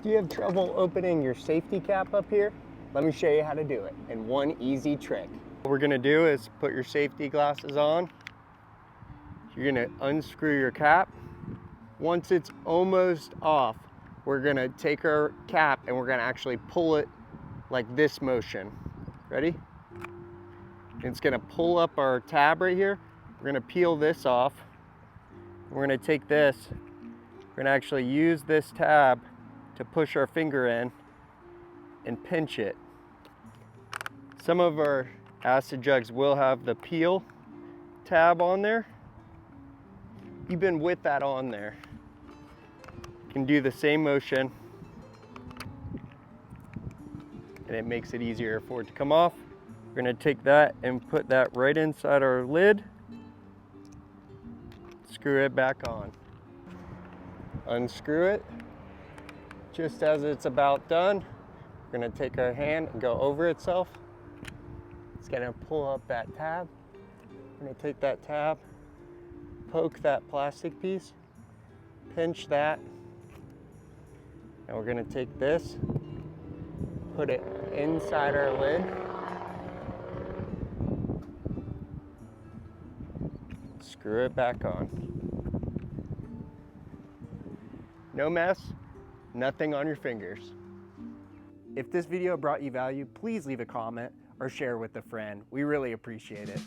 Do you have trouble opening your safety cap up here? Let me show you how to do it in one easy trick. What we're gonna do is put your safety glasses on. You're gonna unscrew your cap. Once it's almost off, we're gonna take our cap and we're gonna actually pull it like this motion. Ready? It's gonna pull up our tab right here. We're gonna peel this off. We're gonna take this. We're gonna actually use this tab to push our finger in and pinch it. Some of our acid jugs will have the peel tab on there. Even with that on there, you can do the same motion and it makes it easier for it to come off. We're gonna take that and put that right inside our lid. Screw it back on. Unscrew it. Just as it's about done, we're gonna take our hand and go over itself. It's gonna pull up that tab. We're gonna take that tab, poke that plastic piece, pinch that, and we're gonna take this, put it inside our lid. Screw it back on. No mess, nothing on your fingers. If this video brought you value, please leave a comment or share with a friend. We really appreciate it.